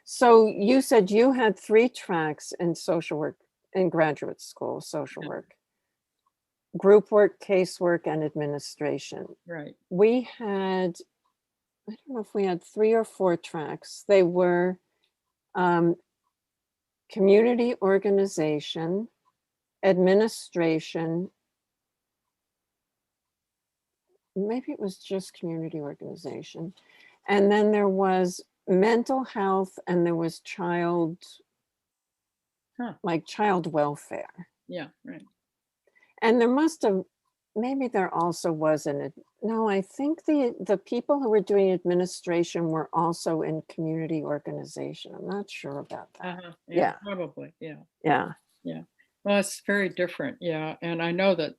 So you said you had 3 tracks in social work in graduate school, social Yeah. work. Group work, casework, and administration. Right. We had, I don't know if we had 3 or 4 tracks. They were um, community organization, administration, maybe it was just community organization. And then there was mental health and there was Huh. like child welfare. Yeah. Right. And there must have, maybe there also wasn't. No, I think the people who were doing administration were also in community organization. I'm not sure about that. Uh-huh. Yeah. Yeah, Probably. Yeah. yeah. Yeah. Well, it's very different. Yeah. And I know that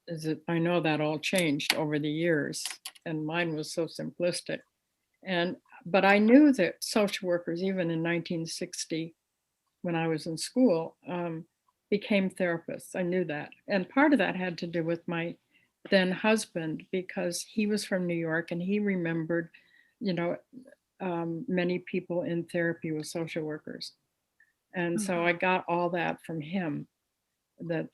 I know that all changed over the years, and mine was so simplistic. And but I knew that social workers, even in 1960, when I was in school, became therapists. I knew that. And part of that had to do with my then husband, because he was from New York and he remembered, you know, many people in therapy with social workers. And so I got all that from him, that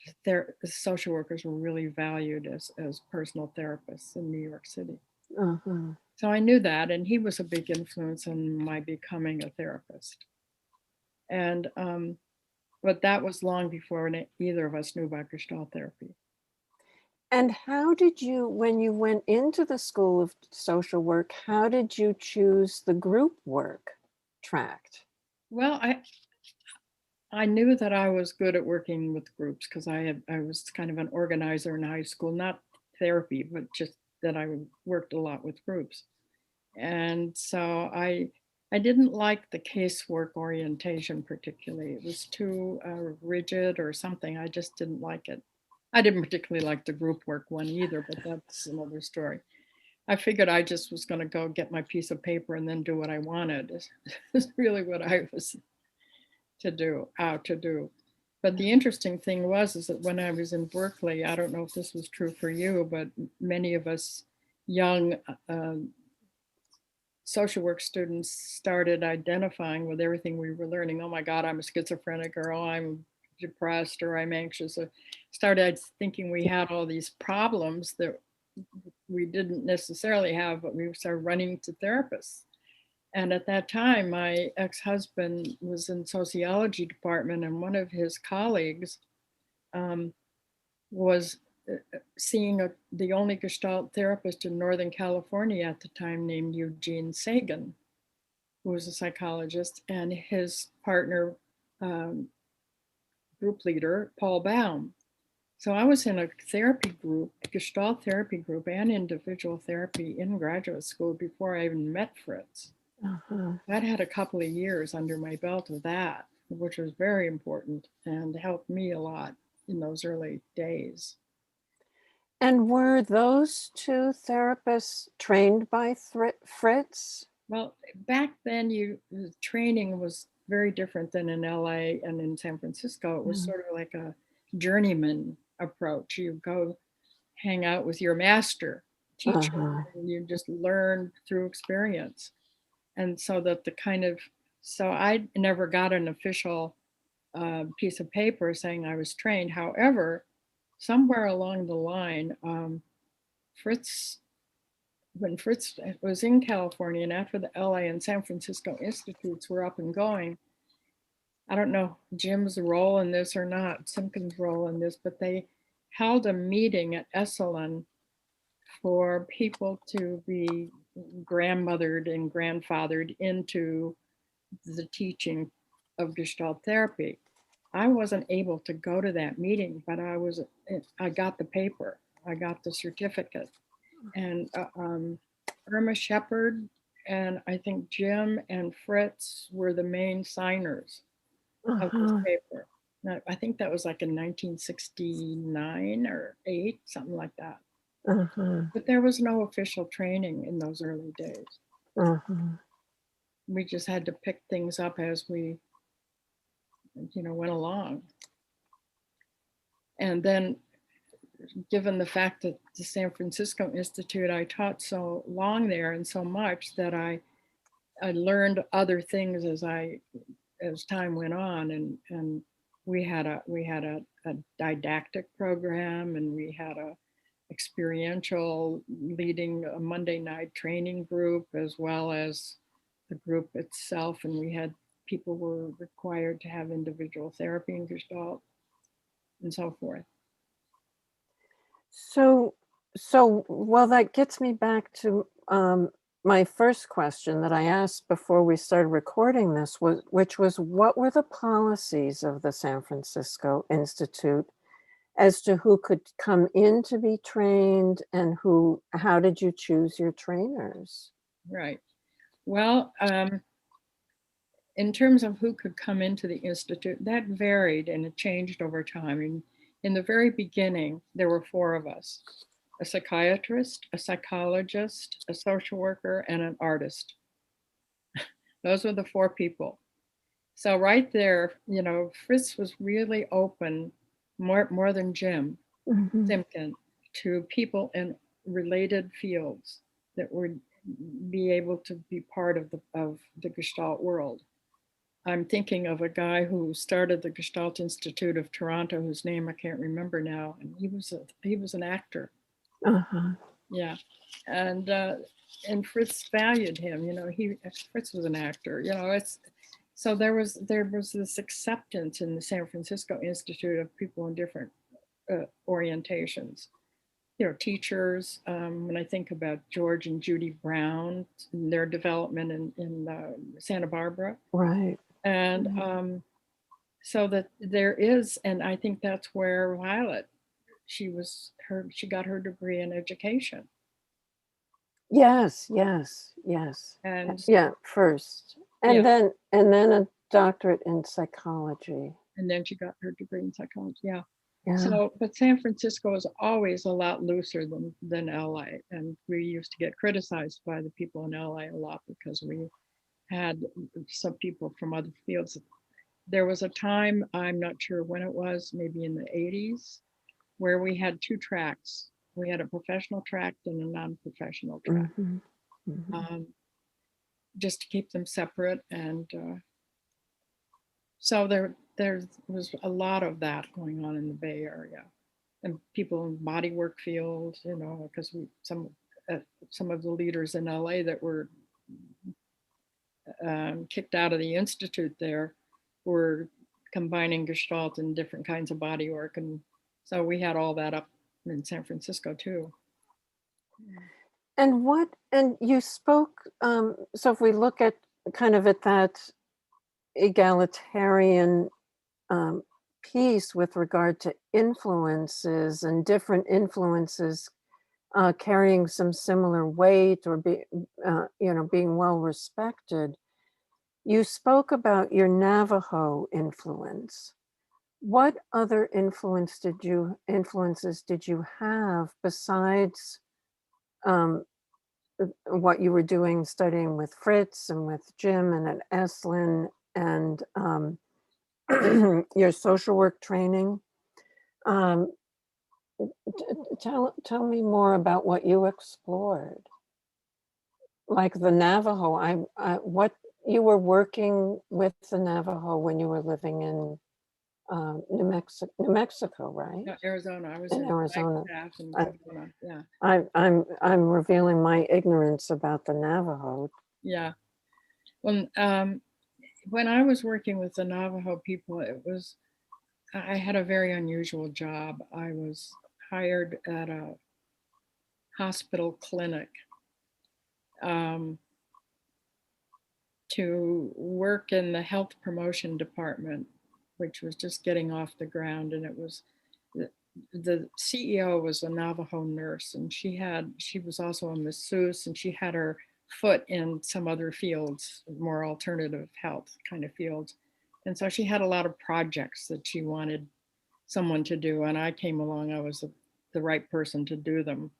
social workers were really valued as personal therapists in New York City. Uh-huh. So I knew that, and he was a big influence in my becoming a therapist. And but that was long before either of us knew about Gestalt therapy. And how did you, when you went into the School of Social Work, how did you choose the group work tract? Well, I knew that I was good at working with groups because I was kind of an organizer in high school, not therapy, but just that I worked a lot with groups. And so I didn't like the casework orientation particularly. It was too rigid or something. I just didn't like it. I didn't particularly like the group work one either, but that's another story. I figured I just was going to go get my piece of paper and then do what I wanted. Is really what I was out to do. But the interesting thing is that when I was in Berkeley, I don't know if this was true for you, but many of us young social work students started identifying with everything we were learning. Oh my God, I'm a schizophrenic, or oh, I'm depressed, or I'm anxious. So started thinking we had all these problems that we didn't necessarily have, but we started running to therapists. And at that time, my ex-husband was in sociology department, and one of his colleagues was seeing the only Gestalt therapist in Northern California at the time, named Eugene Sagan, who was a psychologist, and his partner, group leader, Paul Baum. So I was in a therapy group, Gestalt therapy group, and individual therapy in graduate school before I even met Fritz. Uh-huh. I'd had a couple of years under my belt of that, which was very important and helped me a lot in those early days. And were those 2 therapists trained by Fritz? Well, back then, the training was very different than in LA and in San Francisco. It was sort of like a journeyman approach. You go hang out with your master teacher, Uh-huh. and you just learn through experience. And so that so I never got an official piece of paper saying I was trained. However, somewhere along the line, Fritz when Fritz was in California, and after the LA and San Francisco institutes were up and going, I don't know Jim's role in this or not, Simpkins' role in this, but they held a meeting at Esalen for people to be grandmothered and grandfathered into the teaching of Gestalt therapy. I wasn't able to go to that meeting, but I got the paper, I got the certificate, and Irma Shepard and I think Jim and Fritz were the main signers of this Uh-huh. paper. Now, I think that was like in 1969 or 8, something like that. Uh-huh. But there was no official training in those early days. Uh-huh. We just had to pick things up as we, went along. And then, given the fact that the San Francisco Institute, I taught so long there and so much that I learned other things as I as time went on, and we had a didactic program, and we had a experiential leading a Monday night training group, as well as the group itself. And we had people were required to have individual therapy in Gestalt and so forth. So, well, that gets me back to my first question that I asked before we started recording this, which was, what were the policies of the San Francisco Institute as to who could come in to be trained, and how did you choose your trainers? Right. Well, in terms of who could come into the Institute, that varied and it changed over time. In the very beginning, there were 4 of us: a psychiatrist, a psychologist, a social worker, and an artist. Those were the 4 people. So right there, Fritz was really open, more than Jim Simpkin, to people in related fields that would be able to be part of the Gestalt world. I'm thinking of a guy who started the Gestalt Institute of Toronto, whose name I can't remember now, and he was an actor. Yeah, and Fritz valued him. Fritz was an actor. So there was this acceptance in the San Francisco Institute of people in different orientations. Teachers. When I think about George and Judy Brown and their development in Santa Barbara, right, and so that there is, and I think that's where Violet, she got her degree in education. Yes. And Yeah, first, and yeah. then a doctorate in psychology. And then she got her degree in psychology. Yeah. Yeah. So, but San Francisco is always a lot looser than LA. And we used to get criticized by the people in LA a lot because we had some people from other fields. There was a time, I'm not sure when it was, maybe in the 80s, where we had 2 tracks. We had a professional track and a non-professional track, just to keep them separate. And so there was a lot of that going on in the Bay Area, and people in bodywork fields, because some of the leaders in LA that were kicked out of the institute there were combining Gestalt and different kinds of bodywork, and so we had all that up in San Francisco too. And you spoke. So if we look at kind of at that egalitarian piece with regard to influences and different influences carrying some similar weight or being well respected, you spoke about your Navajo influence. What other influences did you have besides what you were doing, studying with Fritz and with Jim and at Esalen, and your social work training? Tell me more about what you explored. Like the Navajo, what you were working with the Navajo when you were living in New Mexico, right? No, Arizona. I was in Arizona. Yeah. I'm revealing my ignorance about the Navajo. Yeah. When I was working with the Navajo people, I had a very unusual job. I was hired at a hospital clinic to work in the health promotion department, which was just getting off the ground. And it was the CEO was a Navajo nurse, and she was also a masseuse, and she had her foot in some other fields, more alternative health kind of fields. And so she had a lot of projects that she wanted someone to do. And I came along, I was the right person to do them.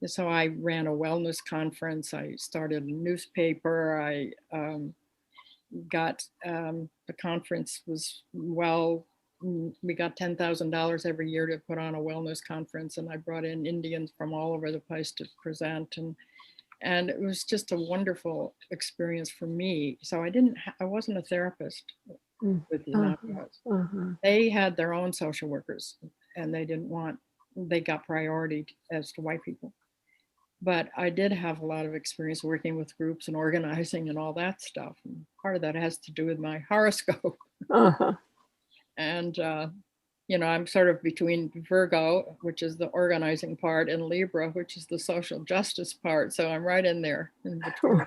And so I ran a wellness conference. I started a newspaper. I got the conference was we got $10,000 every year to put on a wellness conference, and I brought in Indians from all over the place to present, and And it was just a wonderful experience for me. So I wasn't a therapist with the Navajos. They had their own social workers, and they got priority as to white people. But I did have a lot of experience working with groups and organizing and all that stuff. And part of that has to do with my horoscope. And, I'm sort of between Virgo, which is the organizing part, and Libra, which is the social justice part. So I'm right in there in between.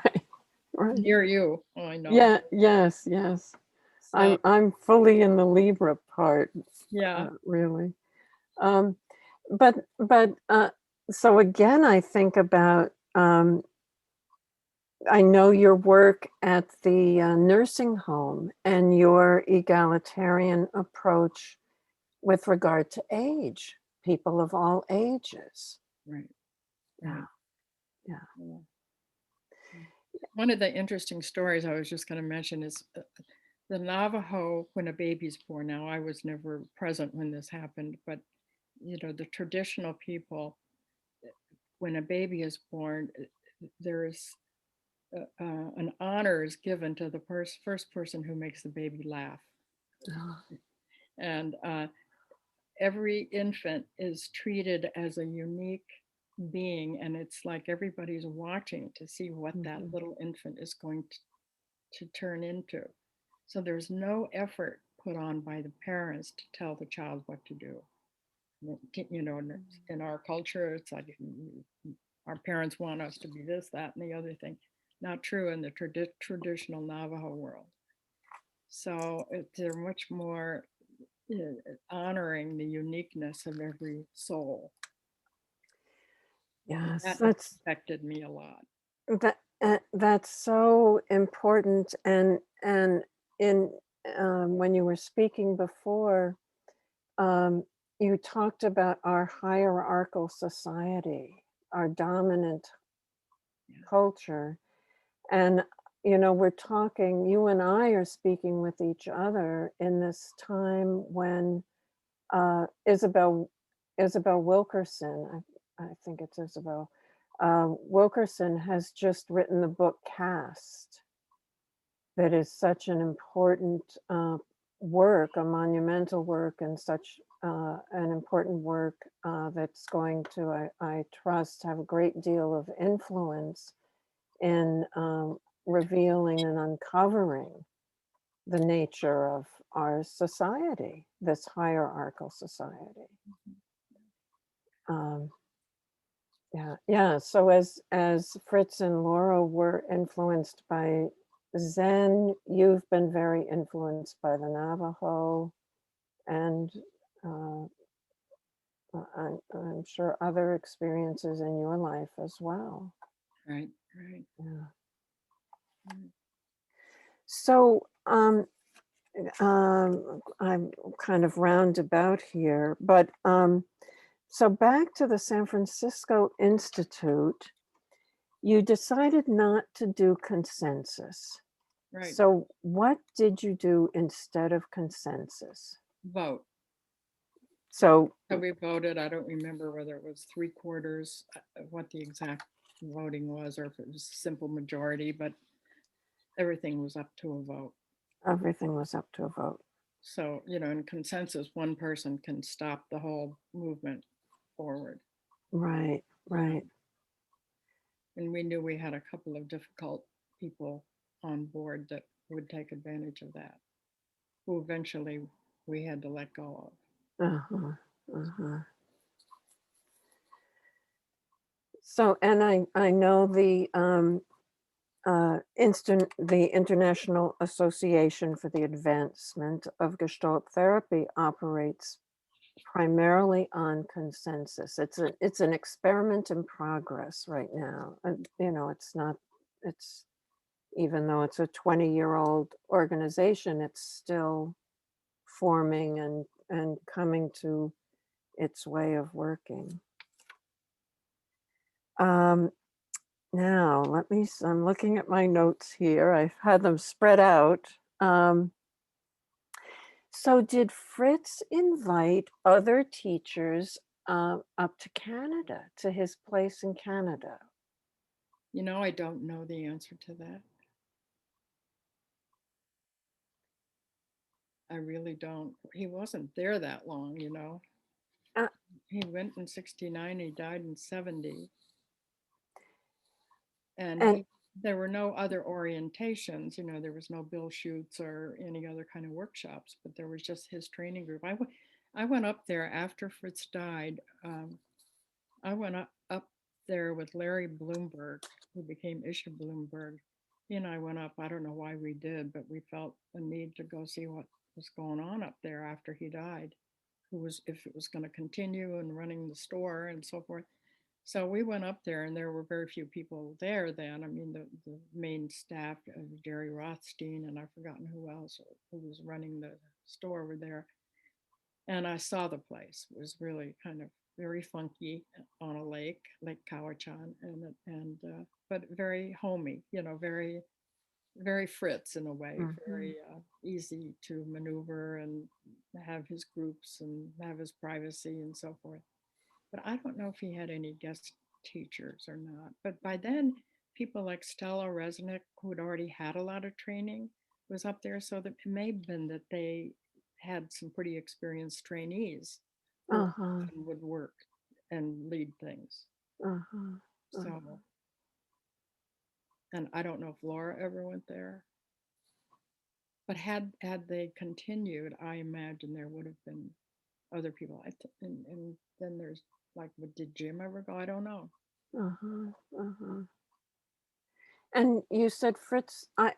Right. Near you. Oh, I know. Yeah, yes. So, I'm fully in the Libra part. yeah. Really. But so again, I think about, I know your work at the nursing home and your egalitarian approach with regard to age, people of all ages. Right. Yeah. One of the interesting stories I was just going to mention is the Navajo, when a baby's born. Now, I was never present when this happened, but the traditional people, when a baby is born, there's an honor is given to the first person who makes the baby laugh. And every infant is treated as a unique being, and it's like everybody's watching to see what that little infant is going to turn into. So there's no effort put on by the parents to tell the child what to do. In our culture, it's like our parents want us to be this, that, and the other thing. Not true in the traditional Navajo world. So they're much more honoring the uniqueness of every soul. Yes, that's affected me a lot. That's so important. And in when you were speaking before, you talked about our hierarchical society, our dominant culture. And, we're talking, you and I are speaking with each other in this time when Isabel Wilkerson, I think it's Isabel, Wilkerson has just written the book Caste, that is such an important work, a monumental work, and such an important work that's going to, I trust, have a great deal of influence in revealing and uncovering the nature of our society, this hierarchical society. Yeah. So as Fritz and Laura were influenced by Zen, you've been very influenced by the Navajo, and I'm sure other experiences in your life as well. Right. Yeah. So I'm kind of roundabout here, but so back to the San Francisco Institute, you decided not to do consensus. Right. So what did you do instead of consensus? Vote. So we voted. I don't remember whether it was 3/4, what the exact voting was, or if it was a simple majority, but everything was up to a vote. Everything was up to a vote. So, in consensus, one person can stop the whole movement forward. Right. And we knew we had a couple of difficult people on board that would take advantage of that, who eventually we had to let go of. So, and I know the International Association for the Advancement of Gestalt Therapy operates primarily on consensus. It's an experiment in progress right now. And, it's even though it's a 20-year-old organization, it's still forming and coming to its way of working. Now, I'm looking at my notes here. I've had them spread out. So did Fritz invite other teachers up to Canada, to his place in Canada? You know, I don't know the answer to that. I really don't. He wasn't there that long, you know. Uh, He went in 69, he died in 70. And and there were no other orientations, you know, there was no Bill Shoots or any other kind of workshops, but there was just his training group. I went up there after Fritz died. I went up there with Larry Bloomberg, who became Isha Bloomberg. He and I went up. I don't know why we did, but we felt the need to go see what was going on up there after he died, who was, if it was going to continue and running the store and so forth. So we went up there, and there were very few people there then. I mean, the main staff, Jerry Rothstein, and I've forgotten who else who was running the store over there. And I saw the place. It was really kind of very funky on a lake, Lake Cowichan, and but very homey, you know, very very Fritz in a way, very easy to maneuver and have his groups and have his privacy and so forth. But I don't know if he had any guest teachers or not. But by then, people like Stella Resnick, who had already had a lot of training, was up there. So that it may have been that they had some pretty experienced trainees who uh-huh, would work and lead things. uh-huh, So, and I don't know if Laura ever went there. But had they continued, I imagine there would have been other people. And then there's like, did Jim ever go? I don't know. uh-huh, uh-huh. And you said Fritz, I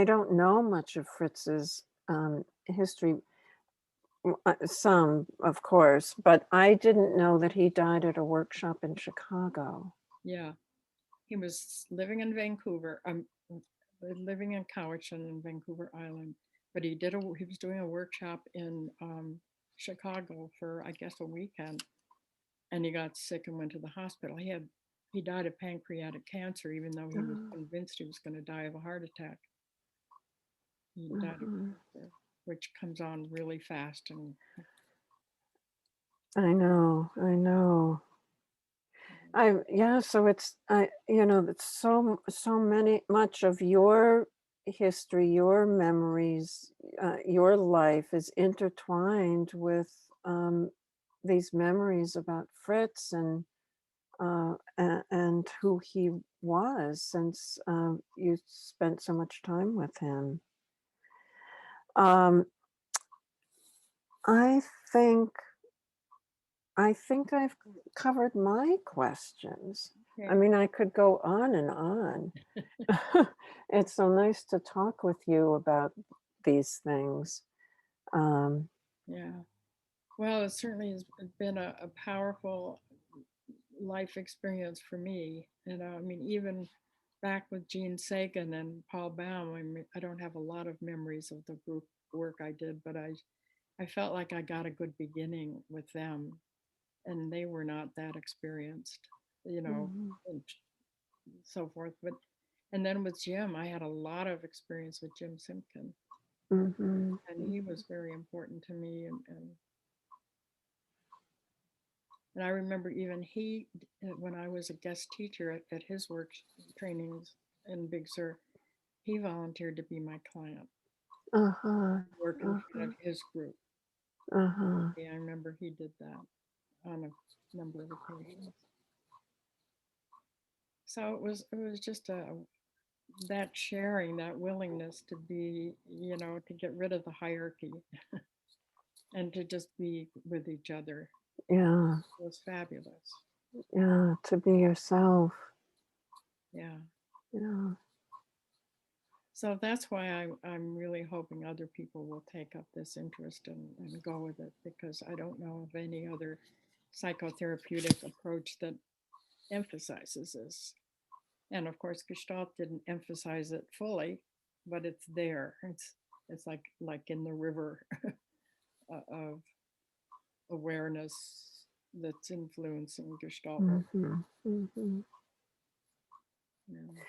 don't know much of Fritz's history. Some, of course, but I didn't know that he died at a workshop in Chicago. Yeah, he was living in Vancouver. Living in Cowichan in Vancouver Island, but he was doing a workshop in Chicago for, I guess, a weekend, and he got sick and went to the hospital. He died of pancreatic cancer, even though he was convinced he was going to die of a heart attack. He died of cancer, which comes on really fast. And I know. So it's, it's much of your history, your memories, your life is intertwined with these memories about Fritz and who he was, since you spent so much time with him. I think I've covered my questions. okay. I mean, I could go on and on. It's so nice to talk with you about these things. Yeah. Well, it certainly has been a powerful life experience for me. And I mean, even back with Gene Sagan and Paul Baum, I don't have a lot of memories of the group work I did, but I felt like I got a good beginning with them, and they were not that experienced, you know, Mhm. and so forth. And then with Jim, I had a lot of experience with Jim Simpkin, Mhm. and he was very important to me. And I remember even when I was a guest teacher at his work trainings in Big Sur, he volunteered to be my client, Uh-huh. work in front Uh-huh. of his group. Uh-huh. Yeah, I remember he did that on a number of occasions. So it was just that sharing, that willingness to be, you know, to get rid of the hierarchy and to just be with each other Yeah. was fabulous. Yeah. To be yourself. Yeah. Yeah. So that's why I'm really hoping other people will take up this interest and go with it, because I don't know of any other psychotherapeutic approach that emphasizes this. And of course, Gestalt didn't emphasize it fully, but it's there. It's like in the river of awareness that's influencing Gestalt work. Mhm. Mhm. Yeah.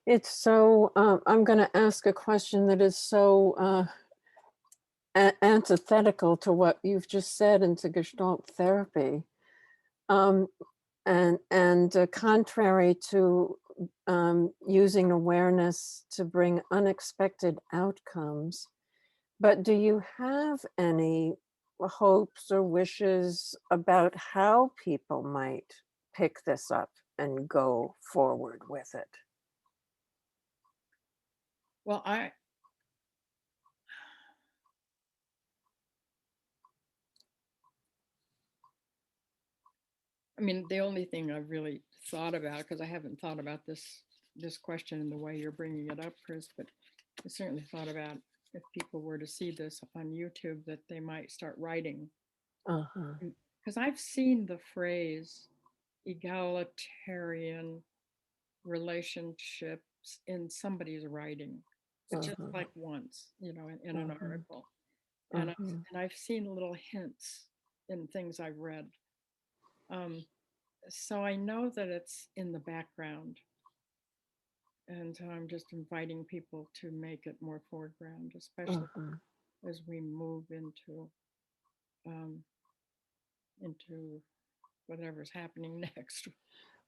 It's so, I'm going to ask a question that is so antithetical to what you've just said into Gestalt therapy. Um, contrary to using awareness to bring unexpected outcomes. But do you have any hopes or wishes about how people might pick this up and go forward with it? Well, I mean, the only thing I've really thought about, because I haven't thought about this question in the way you're bringing it up, Chris, but I certainly thought about if people were to see this on YouTube, that they might start writing. Uh-huh. Because I've seen the phrase egalitarian relationships in somebody's writing, but just like once, in an article. And I've seen little hints in things I've read. So I know that it's in the background. And so I'm just inviting people to make it more foreground, especially as we move into whatever's happening next.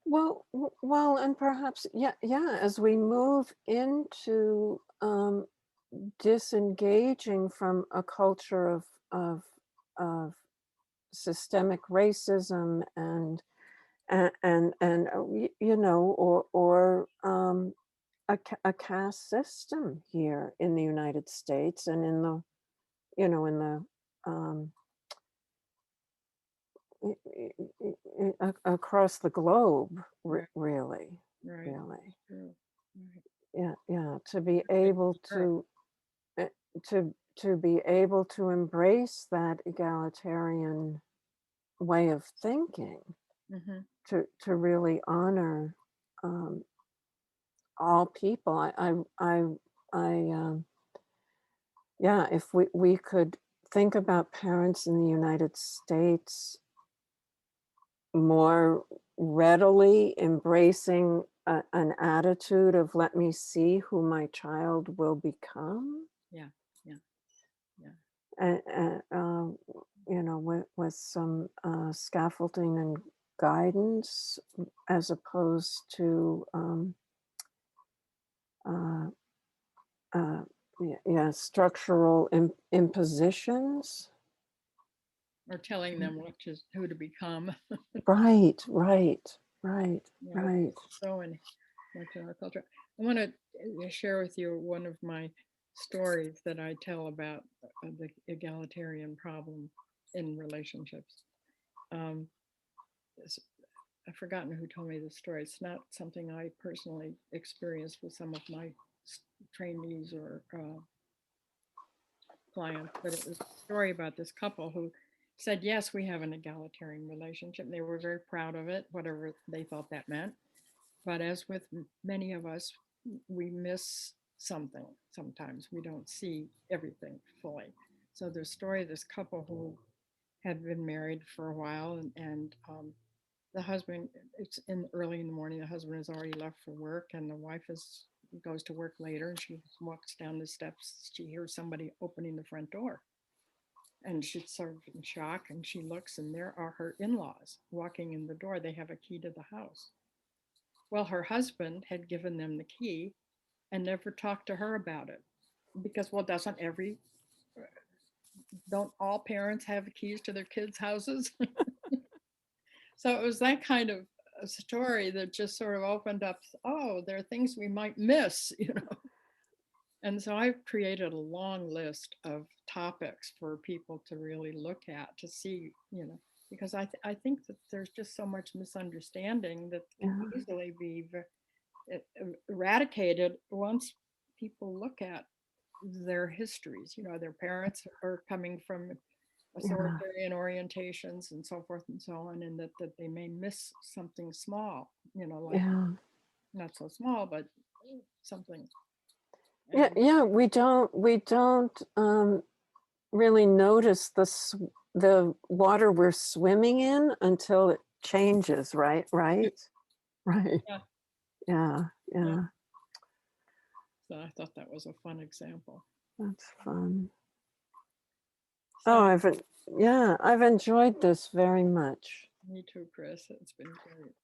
Well, and perhaps, as we move into disengaging from a culture of systemic racism and or a caste system here in the United States and in the across the globe, really. Right. Really. True. Right. Yeah, to be able to be able to embrace that egalitarian way of thinking, to really honor all people. If we could think about parents in the United States more readily embracing an attitude of let me see who my child will become. Yeah. And with some scaffolding and guidance, as opposed to structural impositions. Or telling them who to become. Right. So much in our culture. I want to share with you one of my stories that I tell about the egalitarian problem in relationships. I've forgotten who told me this story. It's not something I personally experienced with some of my trainees or clients, but it was a story about this couple who said, yes, we have an egalitarian relationship. They were very proud of it, whatever they thought that meant. But as with many of us, we miss something sometimes. We don't see everything fully. So the story of this couple who had been married for a while, and the husband, it's early in the morning, the husband has already left for work, and the wife goes to work later, and she walks down the steps. She hears somebody opening the front door. And she's sort of in shock, and she looks, and there are her in-laws walking in the door. They have a key to the house. Well, her husband had given them the key and never talked to her about it, because, well, don't all parents have keys to their kids' houses? So it was that kind of a story that just sort of opened up, oh, there are things we might miss, And so I've created a long list of topics for people to really look at, to see, because I think that there's just so much misunderstanding that can easily be eradicated once people look at their histories. Their parents are coming from authoritarian orientations and so forth and so on, and that they may miss something small, like not so small, but something. We don't really notice the water we're swimming in until it changes, right? Yeah. So I thought that was a fun example. That's fun. So, I've enjoyed this very much. Me too, Chris. It's been great.